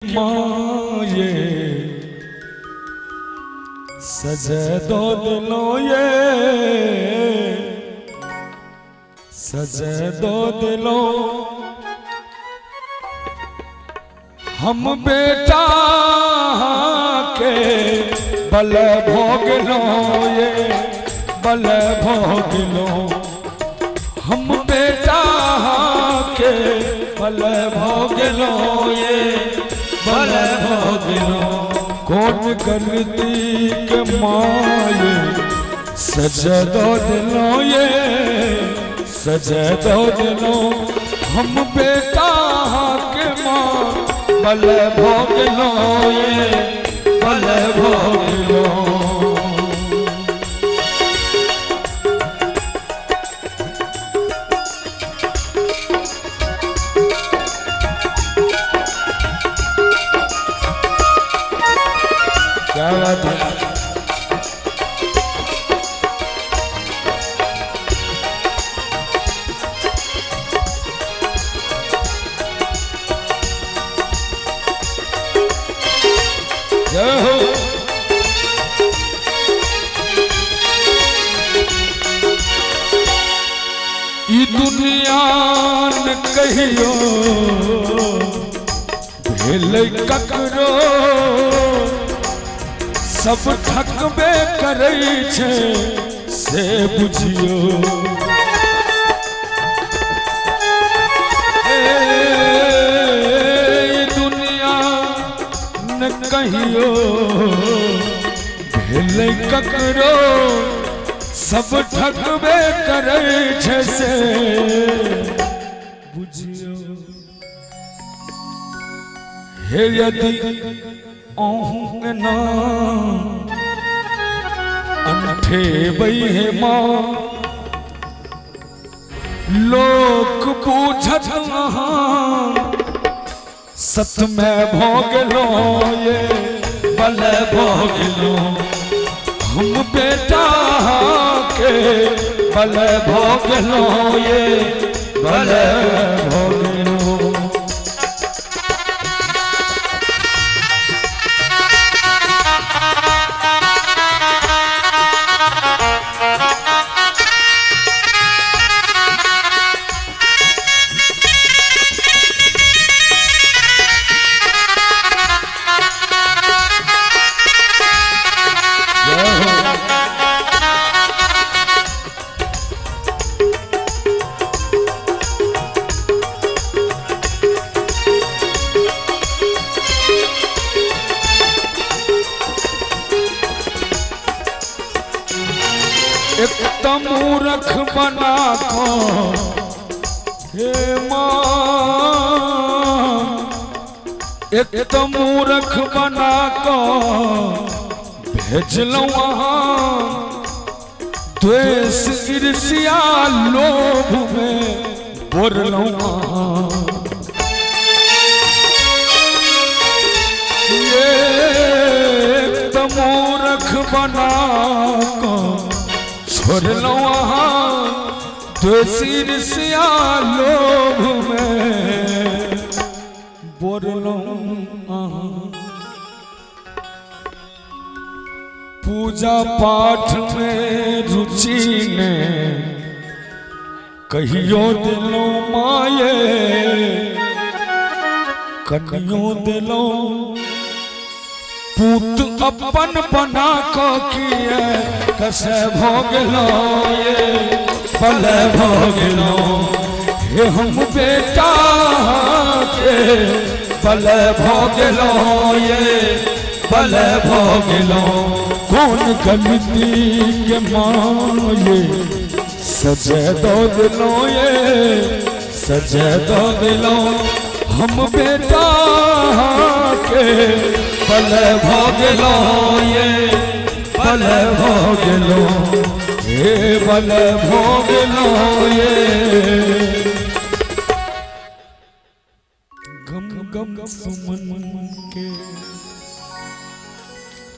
माये सजे दो दिलों ये सजे दो दिलों हम बेटा के बल भोग लो ये बल भोग लो हम बेटा के बल भोग लो ये बल भोग लो कौन गलती के माये सजे दो दिलों ये सजे दो दिलों हम बेटा के माँ बल भोग लो ये बल भोग लो क्या बात है ई दुनिया न कहियो भेल ककरो सब ठकबे करै छै से बुझियो ई दुनिया न कहियो भेल ककरो सब ठकबे करै छै से बुझियो हे यदि अहूँ ना अंठे बहे माँ लोक बूझत सत में भोग लो ये बल भोग लो हम बेटा के बल भोग लो ये बल भोग लो एक मूर्ख बना को हे माँ एक मूर्ख बना को भेजलूँ वहाँ द्वेष ईर्ष्या लोभ में बोरलूँ वहाँ एक मूर्ख बना को छोड़लो वहाँ द्वेष ईर्ष्या लोभ में बोरलो पूजा पाठ में रुचि ने कहियो दिलो माये कनियो दिलो पूत अपन बना को किए कसे भोग लो ये बल भोग लो हे हम बेटा के बल भोग लो ये बल भोग लो कौन गलती के माये सजे दो दिलों ये सजे दो दिलों हम बेटा के बल भोग लो ये बल भोग लो ये बल भोग लो ये गम गम सुम